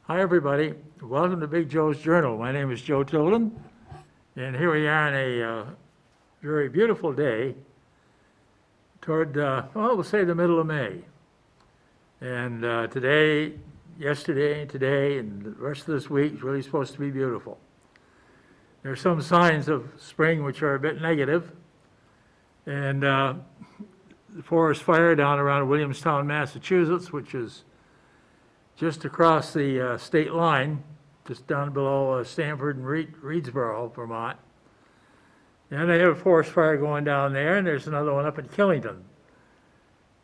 Hi, everybody. Welcome to Big Joe's Journal. My name is Joe Tilden, and here we are on a very beautiful day toward, we'll say the middle of May. And today, yesterday, today, and the rest of this week is really supposed to be beautiful. There are some signs of spring which are a bit negative, and the forest fire down around Williamstown, Massachusetts, which is just across the state line, just down below Stamford and Reedsboro, Vermont. And they have a forest fire going down there, and there's another one up at Killington.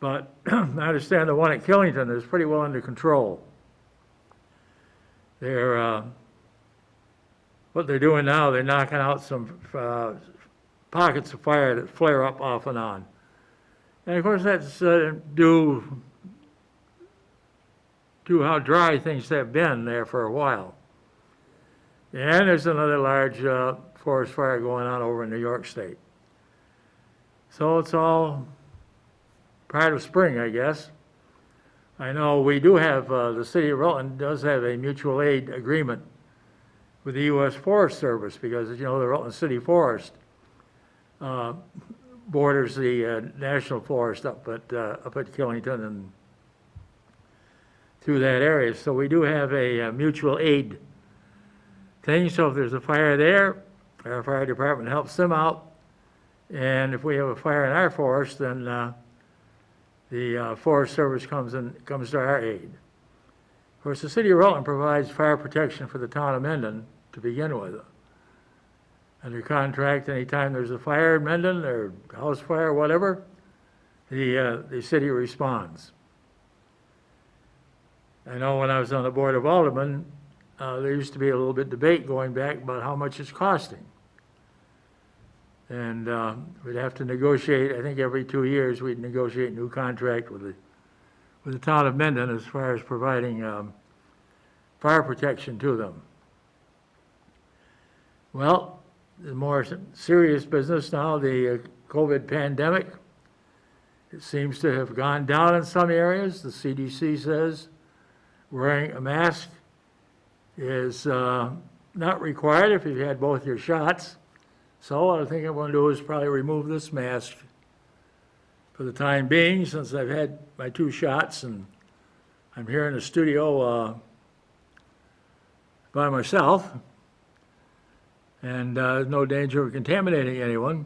But I understand the one at Killington is pretty well under control. What they're doing now, they're knocking out some pockets of fire that flare up off and on. And of course, that's due to how dry things have been there for a while. And there's another large forest fire going on over in New York State. So it's all part of spring, I guess. I know we do have, the city of Rutland does have a mutual aid agreement with the U.S. Forest Service because, you know, the Rutland City Forest borders the National Forest up at Killington and through that area. So we do have a mutual aid thing. So if there's a fire there, our fire department helps them out. And if we have a fire in our forest, then the Forest Service comes to our aid. Of course, the city of Rutland provides fire protection for the town of Mendon to begin with. Under contract, anytime there's a fire in Mendon or house fire, whatever, the city responds. I know when I was on the Board of Aldermen, there used to be a little bit of debate going back about how much it's costing. And we'd have to negotiate, I think every 2 years, we'd negotiate a new contract with the town of Mendon as far as providing fire protection to them. Well, the more serious business now, the COVID pandemic, it seems to have gone down in some areas. The CDC says wearing a mask is not required if you've had both your shots. So what I think I'm going to do is probably remove this mask for the time being, since I've had my 2 shots and I'm here in the studio by myself, and no danger of contaminating anyone.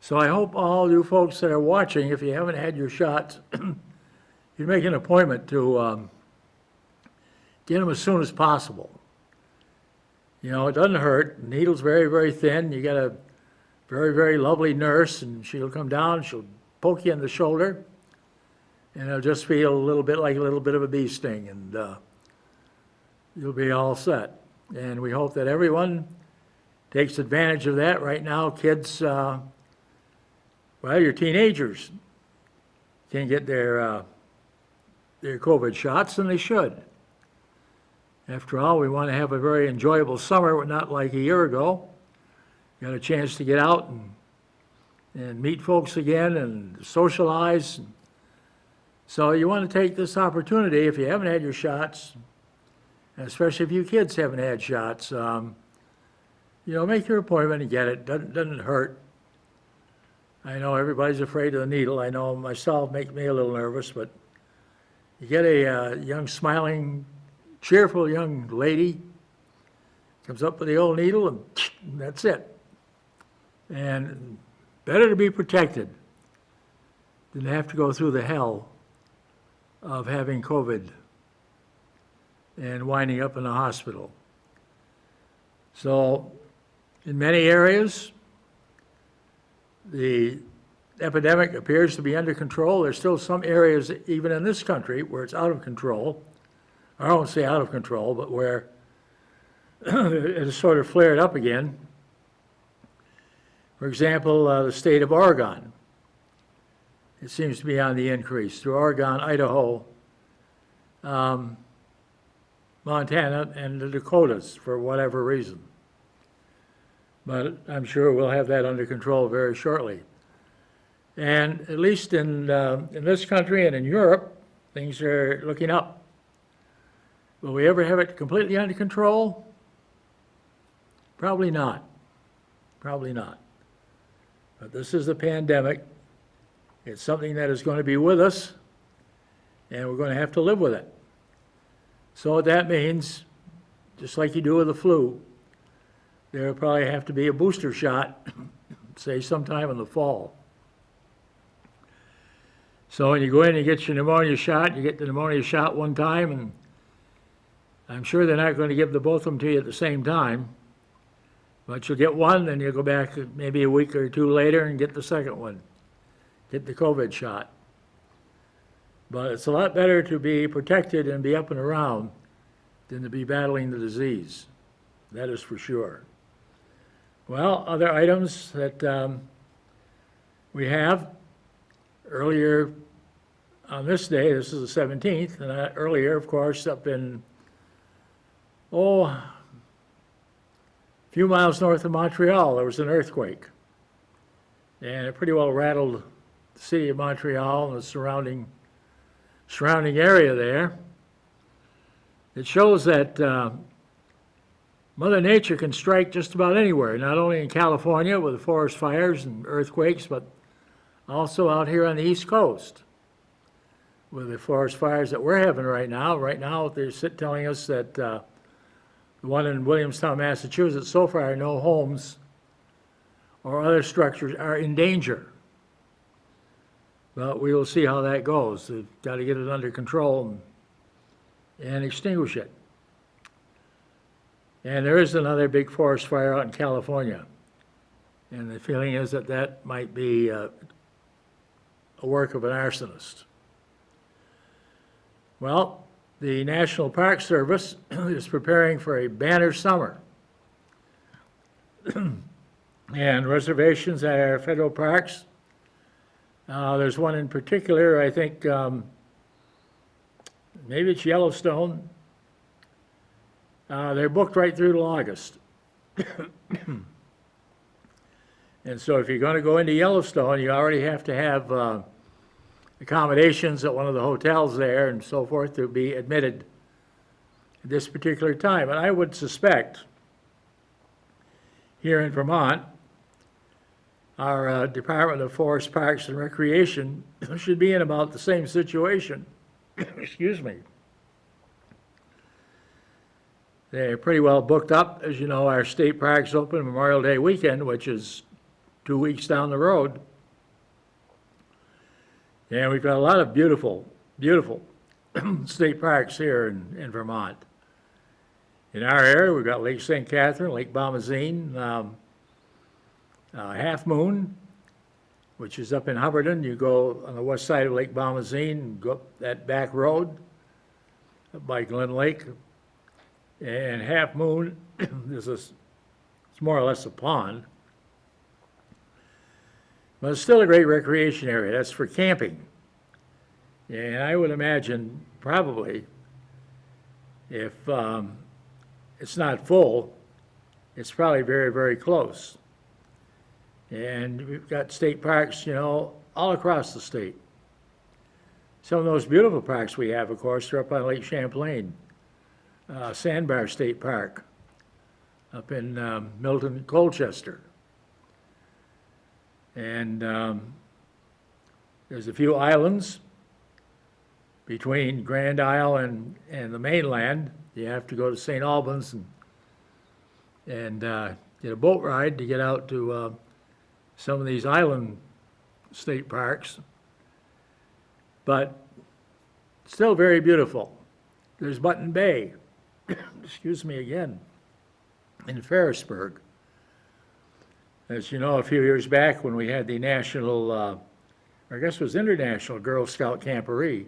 So I hope all you folks that are watching, if you haven't had your shots, you make an appointment to get them as soon as possible. You know, it doesn't hurt. The needle's very, very thin. You got a very, very lovely nurse, and she'll come down, she'll poke you in the shoulder, and it'll just feel a little bit like a little bit of a bee sting, and you'll be all set. And we hope that everyone takes advantage of that. Right now, kids, well, your teenagers can get their COVID shots, and they should. After all, we want to have a very enjoyable summer, not like a year ago. Got a chance to get out and meet folks again and socialize. So you want to take this opportunity, if you haven't had your shots, especially if you kids haven't had shots, you know, make your appointment and get it. Doesn't hurt. I know everybody's afraid of the needle. I know myself, makes me a little nervous, but you get a young, smiling, cheerful young lady, comes up with the old needle, and that's it. And better to be protected than to have to go through the hell of having COVID and winding up in a hospital. So in many areas, the epidemic appears to be under control. There's still some areas, even in this country, where it's out of control. I won't say out of control, but where it has sort of flared up again. For example, the state of Oregon. It seems to be on the increase through Oregon, Idaho, Montana, and the Dakotas for whatever reason. But I'm sure we'll have that under control very shortly. And at least in this country and in Europe, things are looking up. Will we ever have it completely under control? Probably not. Probably not. But this is a pandemic. It's something that is going to be with us, and we're going to have to live with it. So what that means, just like you do with the flu, there will probably have to be a booster shot, say sometime in the fall. So when you go in and get your pneumonia shot, you get the pneumonia shot one time, and I'm sure they're not going to give the both of them to you at the same time. But you'll get one, then you'll go back maybe a week or two later and get the second one, get the COVID shot. But it's a lot better to be protected and be up and around than to be battling the disease. That is for sure. Well, other items that we have earlier on this day, this is the 17th, and earlier, of course, up in, a few miles north of Montreal, there was an earthquake. And it pretty well rattled the city of Montreal and the surrounding area there. It shows that Mother Nature can strike just about anywhere, not only in California with the forest fires and earthquakes, but also out here on the East Coast with the forest fires that we're having right now. Right now, they're telling us that the one in Williamstown, Massachusetts, so far no homes or other structures are in danger. But we will see how that goes. They've got to get it under control and extinguish it. And there is another big forest fire out in California. And the feeling is that that might be a work of an arsonist. Well, the National Park Service is preparing for a banner summer. And reservations at our federal parks, there's one in particular, I think, maybe it's Yellowstone. They're booked right through to August. And so if you're going to go into Yellowstone, you already have to have accommodations at one of the hotels there and so forth to be admitted at this particular time. And I would suspect here in Vermont, our Department of Forest, Parks, and Recreation should be in about the same situation. Excuse me. They're pretty well booked up. As you know, our state parks open Memorial Day weekend, which is 2 weeks down the road. And we've got a lot of beautiful, beautiful state parks here in Vermont. In our area, we've got Lake St. Catherine, Lake Bomazeen, Half Moon, which is up in Hubbardton. You go on the west side of Lake Bomazeen, go up that back road up by Glen Lake. And Half Moon it's more or less a pond. But it's still a great recreation area. That's for camping. And I would imagine probably if it's not full, it's probably very, very close. And we've got state parks, all across the state. Some of those beautiful parks we have, of course, are up on Lake Champlain, Sandbar State Park, up in Milton, Colchester. And there's a few islands between Grand Isle and the mainland. You have to go to St. Albans and get a boat ride to get out to some of these island state parks. But still very beautiful. There's Button Bay, excuse me again, in Ferrisburg. As you know, a few years back when we had the national, I guess it was International Girl Scout Camporee,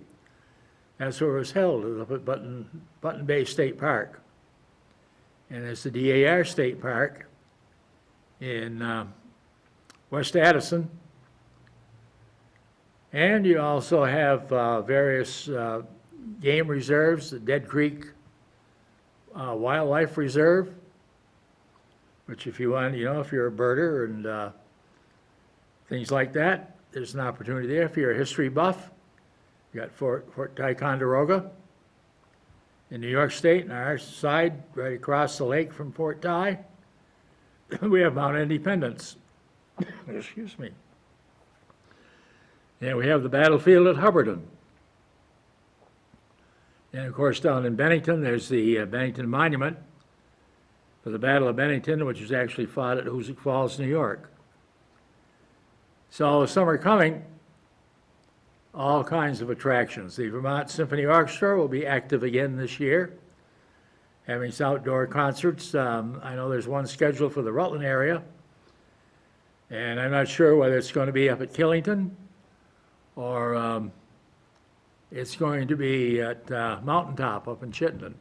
that's where it was held, up at Button Bay State Park. And it's the DAR State Park in West Addison. And you also have various game reserves, the Dead Creek Wildlife Reserve, which if you want, if you're a birder and things like that, there's an opportunity there. If you're a history buff, you got Fort Ticonderoga. In New York State, on our side, right across the lake from Fort Dye, we have Mount Independence. Excuse me. And we have the battlefield at Hubbardton. And of course, down in Bennington, there's the Bennington Monument for the Battle of Bennington, which was actually fought at Hoosick Falls, New York. So, summer coming, all kinds of attractions. The Vermont Symphony Orchestra will be active again this year, having some outdoor concerts. I know there's one scheduled for the Rutland area, and I'm not sure whether it's going to be up at Killington or it's going to be at Mountaintop up in Chittenden.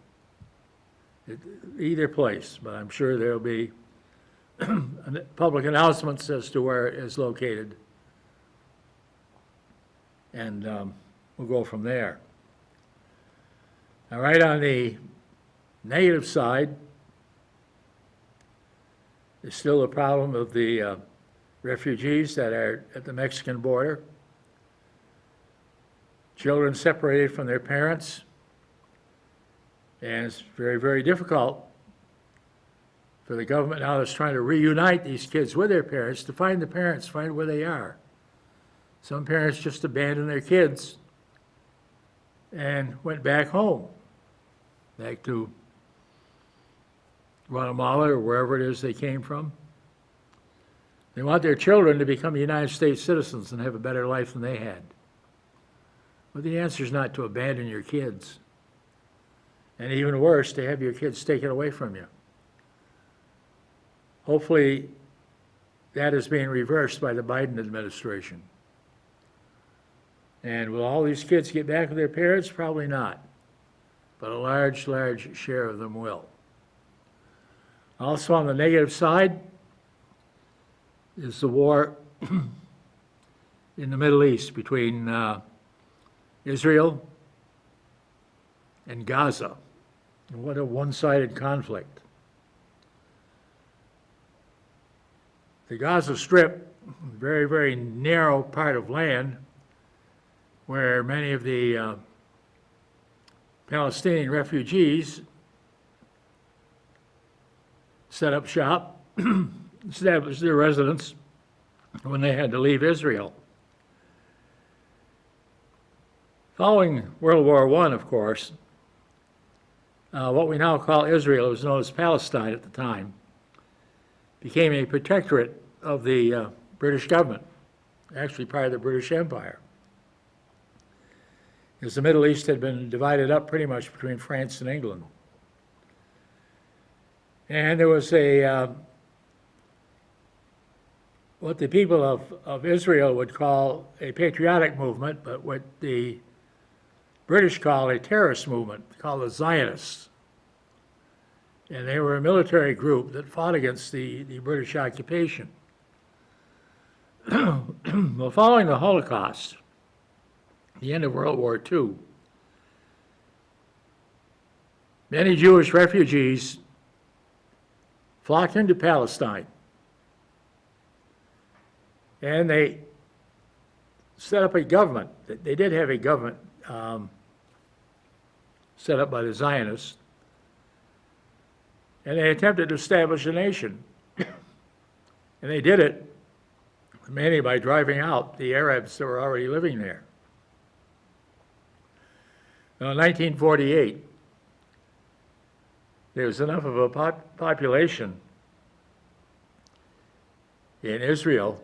Either place, but I'm sure there'll be public announcements as to where it is located. And we'll go from there. All right, on the negative side, there's still the problem of the refugees that are at the Mexican border. Children separated from their parents. And it's very, very difficult for the government now that's trying to reunite these kids with their parents to find the parents, find where they are. Some parents just abandoned their kids and went back home, back to Guatemala or wherever it is they came from. They want their children to become United States citizens and have a better life than they had. But the answer is not to abandon your kids. And even worse, to have your kids taken away from you. Hopefully, that is being reversed by the Biden administration. And will all these kids get back with their parents? Probably not. But a large, large share of them will. Also, on the negative side is the war in the Middle East between Israel and Gaza. And what a one-sided conflict. The Gaza Strip, very, very narrow part of land where many of the Palestinian refugees set up shop, established their residence when they had to leave Israel. Following World War I, of course, what we now call Israel, it was known as Palestine at the time, became a protectorate of the British government, actually part of the British Empire. Because the Middle East had been divided up pretty much between France and England. And there was what the people of Israel would call a patriotic movement, but what the British call a terrorist movement, called the Zionists. And they were a military group that fought against the British occupation. Well, following the Holocaust, the end of World War II, many Jewish refugees flocked into Palestine. And they set up a government. They did have a government set up by the Zionists. And they attempted to establish a nation. And they did it mainly by driving out the Arabs that were already living there. Now, in 1948, there was enough of a population in Israel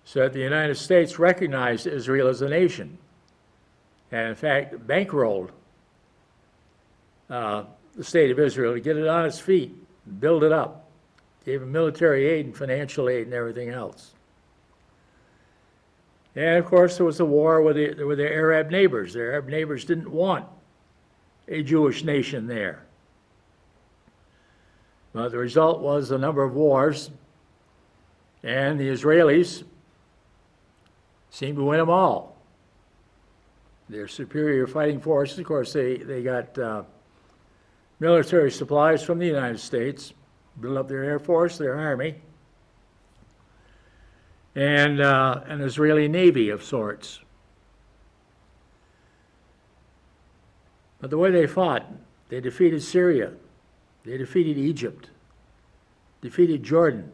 so that the United States recognized Israel as a nation, and in fact bankrolled the state of Israel to get it on its feet, build it up, gave them military aid and financial aid and everything else. And of course there was a war with their Arab neighbors. Their Arab neighbors didn't want a Jewish nation there. But the result was a number of wars, and the Israelis seemed to win them all. Their superior fighting forces, of course, they got military supplies from the United States, built up their Air Force, their Army, and an Israeli Navy of sorts. But the way they fought, they defeated Syria, they defeated Egypt, defeated Jordan,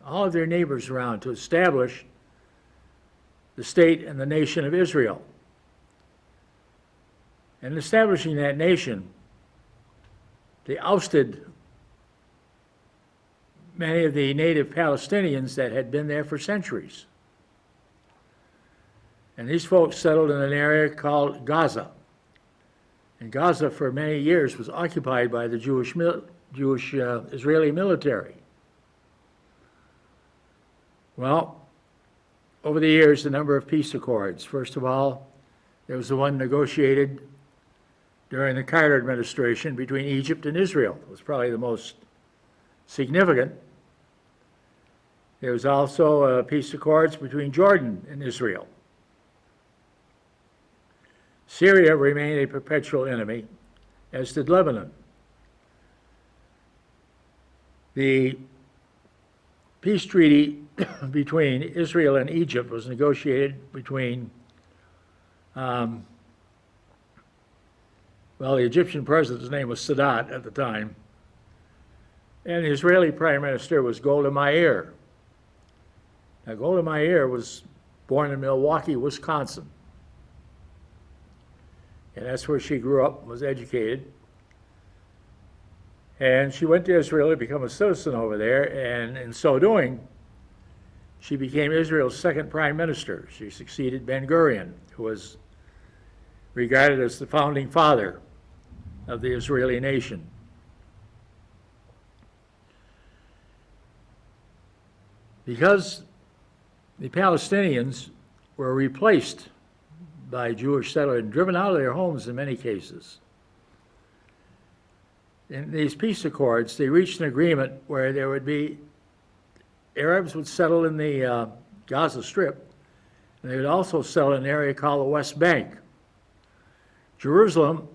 all of their neighbors around to establish the state and the nation of Israel. And establishing that nation, they ousted many of the native Palestinians that had been there for centuries. And these folks settled in an area called Gaza. And Gaza, for many years, was occupied by the Jewish Israeli military. Well, over the years, a number of peace accords. First of all, there was the one negotiated during the Carter administration between Egypt and Israel. It was probably the most significant. There was also peace accords between Jordan and Israel. Syria remained a perpetual enemy, as did Lebanon. The peace treaty between Israel and Egypt was negotiated between, the Egyptian president's name was Sadat at the time, and the Israeli prime minister was Golda Meir. Now, Golda Meir was born in Milwaukee, Wisconsin. And that's where she grew up and was educated. And she went to Israel to become a citizen over there, and in so doing, she became Israel's second prime minister. She succeeded Ben-Gurion, who was regarded as the founding father of the Israeli nation. Because the Palestinians were replaced by Jewish settlers and driven out of their homes in many cases. In these peace accords, they reached an agreement where there would be Arabs would settle in the Gaza Strip, and they would also settle in an area called the West Bank. Jerusalem,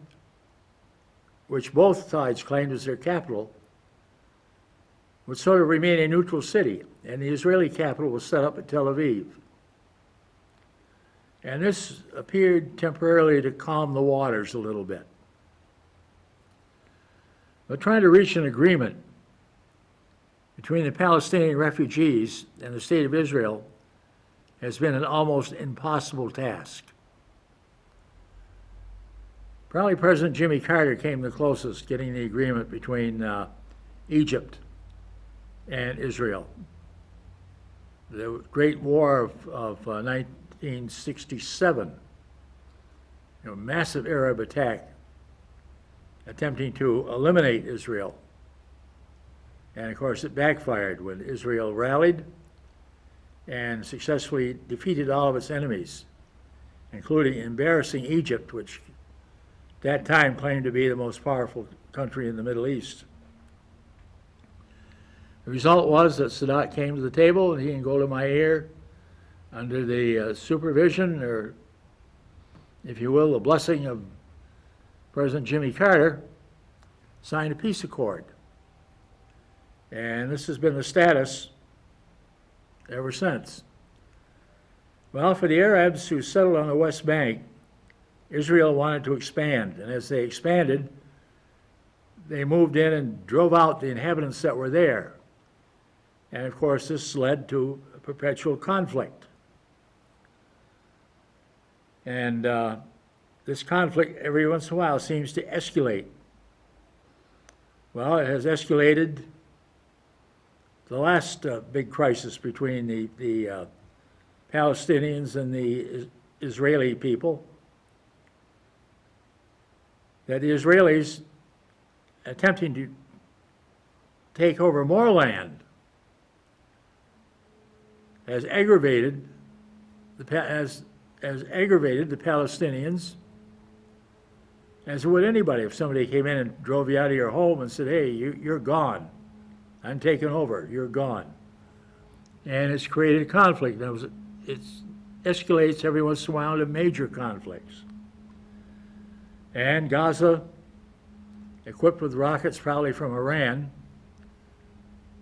which both sides claimed as their capital, would sort of remain a neutral city, and the Israeli capital was set up at Tel Aviv. And this appeared temporarily to calm the waters a little bit. But trying to reach an agreement between the Palestinian refugees and the state of Israel has been an almost impossible task. Probably President Jimmy Carter came the closest getting the agreement between Egypt and Israel. The Great War of 1967, massive Arab attack attempting to eliminate Israel. And of course it backfired when Israel rallied and successfully defeated all of its enemies, including embarrassing Egypt, which at that time claimed to be the most powerful country in the Middle East. The result was that Sadat came to the table, and he and Golda Meir, under the supervision, or if you will, the blessing of President Jimmy Carter, signed a peace accord. And this has been the status ever since. Well, for the Arabs who settled on the West Bank, Israel wanted to expand, and as they expanded, they moved in and drove out the inhabitants that were there. And of course, this led to a perpetual conflict. And this conflict, every once in a while, seems to escalate. Well, it has escalated. The last big crisis between the Palestinians and the Israeli people, that the Israelis attempting to take over more land has aggravated the Palestinians, as would anybody if somebody came in and drove you out of your home and said, hey, you're gone. I'm taking over. You're gone. And it's created conflict. It escalates every once in a while to major conflicts. And Gaza, equipped with rockets probably from Iran,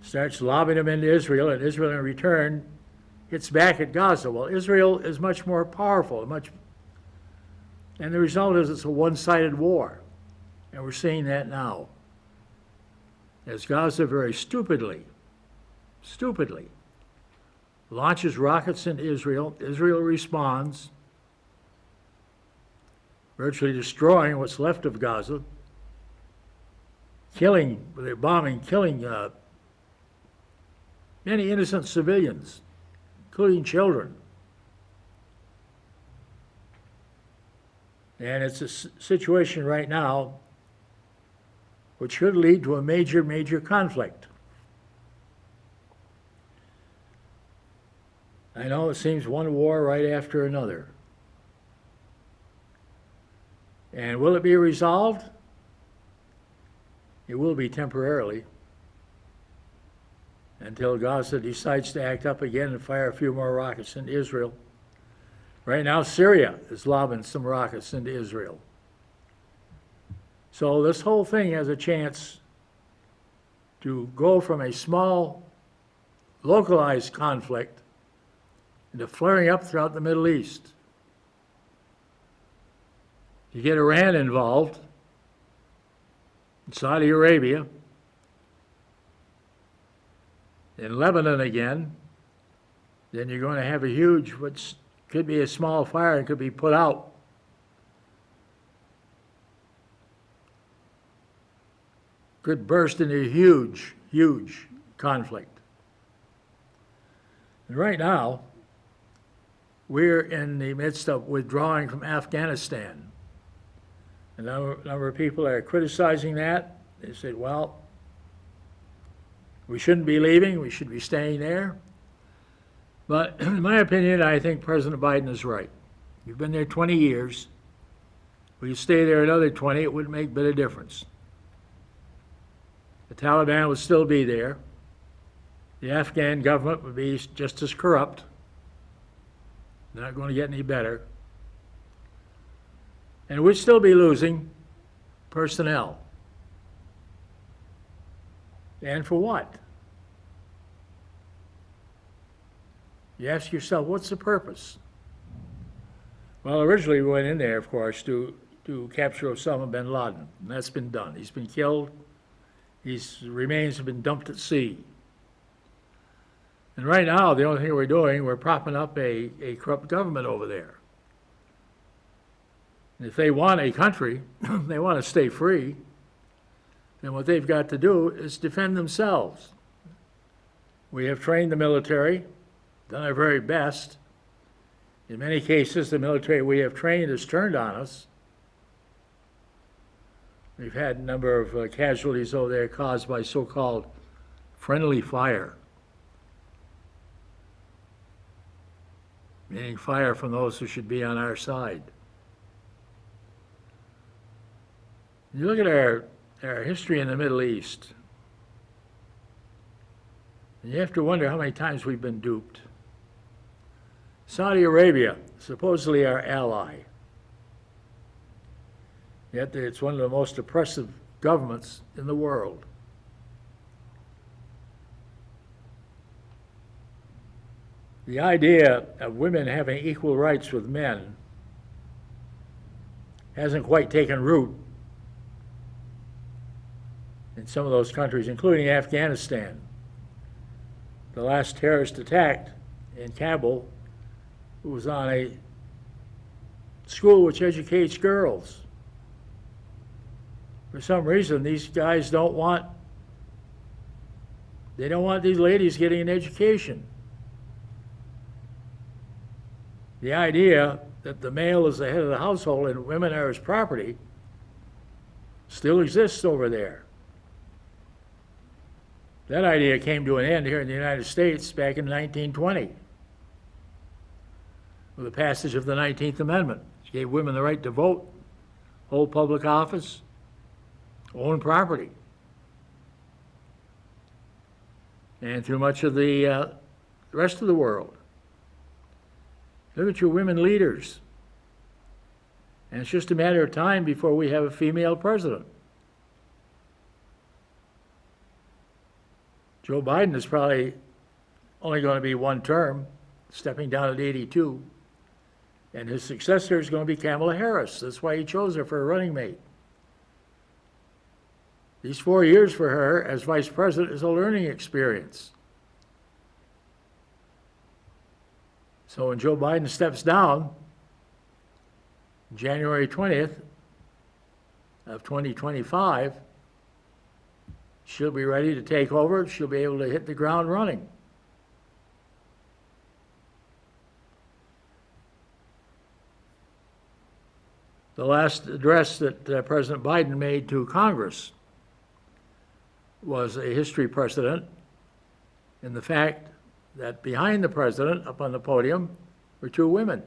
starts lobbing them into Israel, and Israel in return hits back at Gaza. Well, Israel is much more powerful, and the result is it's a one-sided war. And we're seeing that now. As Gaza very stupidly launches rockets into Israel, Israel responds, virtually destroying what's left of Gaza, killing many innocent civilians, including children. And it's a situation right now which should lead to a major conflict. I know it seems one war right after another. And will it be resolved? It will be temporarily, until Gaza decides to act up again and fire a few more rockets into Israel. Right now, Syria is lobbing some rockets into Israel. So this whole thing has a chance to go from a small, localized conflict into flaring up throughout the Middle East. You get Iran involved, Saudi Arabia, in Lebanon again, then you're going to have a huge, which could be a small fire and could be put out. Could burst into a huge conflict. And right now, we're in the midst of withdrawing from Afghanistan. A number of people are criticizing that. They said, well, we shouldn't be leaving, we should be staying there. But in my opinion, I think President Biden is right. You've been there 20 years. If you stay there another 20, it wouldn't make a bit of difference. The Taliban would still be there. The Afghan government would be just as corrupt. Not going to get any better. And we'd still be losing personnel. And for what? You ask yourself, what's the purpose? Well, originally we went in there, of course, to capture Osama bin Laden. And that's been done. He's been killed. His remains have been dumped at sea. And right now, the only thing we're doing, we're propping up a corrupt government over there. And if they want a country, they want to stay free, then what they've got to do is defend themselves. We have trained the military, done our very best. In many cases, the military we have trained has turned on us. We've had a number of casualties over there caused by so-called friendly fire, meaning fire from those who should be on our side. You look at our history in the Middle East, and you have to wonder how many times we've been duped. Saudi Arabia, supposedly our ally, yet it's one of the most oppressive governments in the world. The idea of women having equal rights with men hasn't quite taken root in some of those countries, including Afghanistan. The last terrorist attack in Kabul was on a school which educates girls. For some reason, these guys don't want these ladies getting an education. The idea that the male is the head of the household and women are his property still exists over there. That idea came to an end here in the United States back in 1920 with the passage of the 19th Amendment. It gave women the right to vote, hold public office, own property. And through much of the rest of the world. Look at your women leaders. And it's just a matter of time before we have a female president. Joe Biden is probably only going to be one term, stepping down at 82. And his successor is going to be Kamala Harris. That's why he chose her for a running mate. These 4 years for her as vice president is a learning experience. So when Joe Biden steps down, January 20th of 2025, she'll be ready to take over. She'll be able to hit the ground running. The last address that President Biden made to Congress was a history precedent in the fact that behind the president, up on the podium, were 2 women,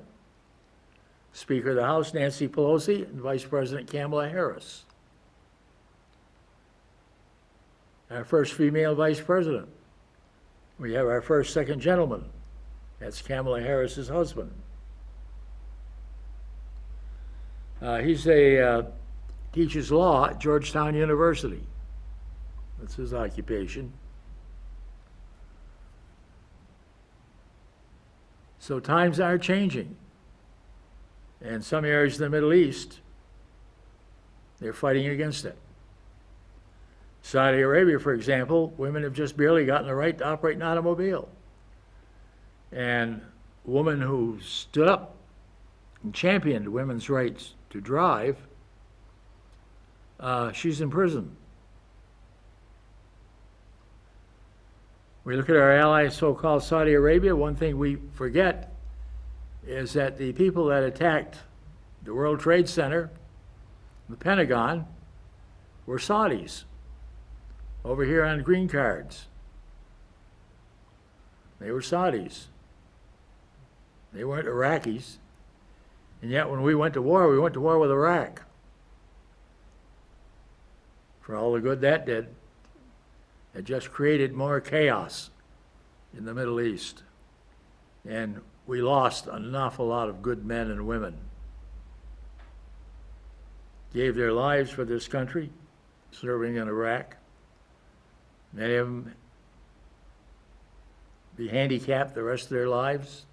Speaker of the House Nancy Pelosi and Vice President Kamala Harris. Our first female vice president. We have our first second gentleman. That's Kamala Harris's husband. He teaches law at Georgetown University. That's his occupation. So times are changing. And some areas of the Middle East, they're fighting against it. Saudi Arabia, for example, women have just barely gotten the right to operate an automobile. And a woman who stood up and championed women's rights to drive, she's in prison. We look at our ally, so-called Saudi Arabia, one thing we forget is that the people that attacked the World Trade Center, the Pentagon, were Saudis over here on green cards. They were Saudis. They weren't Iraqis. And yet when we went to war with Iraq. For all the good that did. It just created more chaos in the Middle East. And we lost an awful lot of good men and women. Gave their lives for this country, serving in Iraq. Many of them be handicapped the rest of their lives.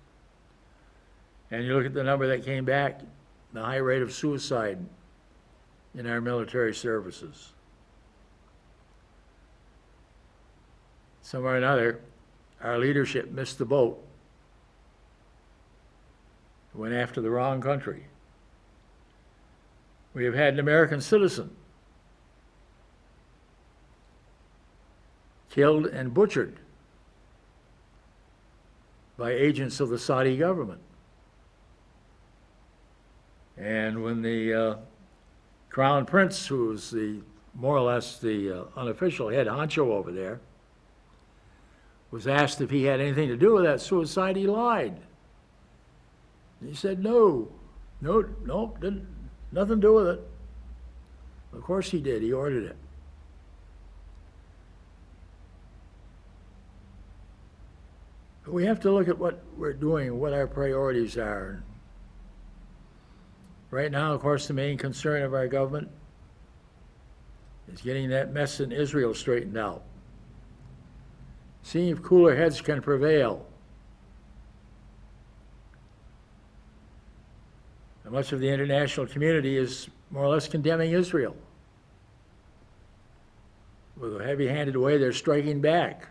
And you look at the number that came back, the high rate of suicide in our military services. Somewhere or another, our leadership missed the boat. Went after the wrong country. We have had an American citizen killed and butchered by agents of the Saudi government. And when the Crown Prince, who was more or less the unofficial head honcho over there, was asked if he had anything to do with that suicide, he lied. He said, no, didn't, nothing to do with it. Of course he did, he ordered it. But we have to look at what we're doing, what our priorities are. Right now, of course, the main concern of our government is getting that mess in Israel straightened out. Seeing if cooler heads can prevail. And much of the international community is more or less condemning Israel. With a heavy-handed way, they're striking back.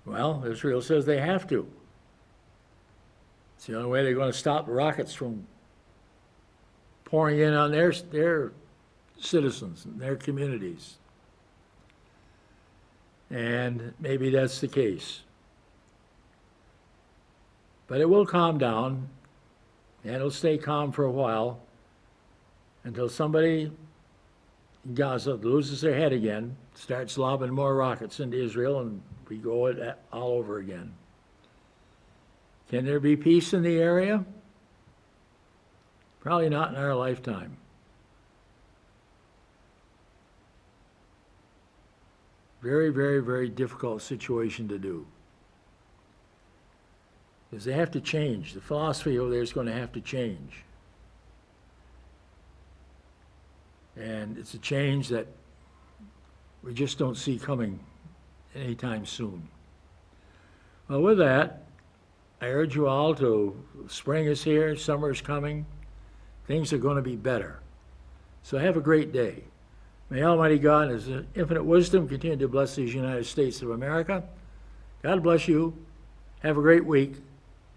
Well, Israel says they have to. It's the only way they're going to stop rockets from pouring in on their citizens and their communities. And maybe that's the case. But it will calm down, and it'll stay calm for a while until somebody in Gaza loses their head again, starts lobbing more rockets into Israel, and we go it all over again. Can there be peace in the area? Probably not in our lifetime. Very, very, very difficult situation to do. Because they have to change. The philosophy over there is going to have to change. And it's a change that we just don't see coming anytime soon. Well, with that, I urge you all to, spring is here, summer is coming, things are going to be better. So have a great day. May Almighty God, in His infinite wisdom, continue to bless these United States of America. God bless you. Have a great week,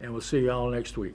and we'll see you all next week.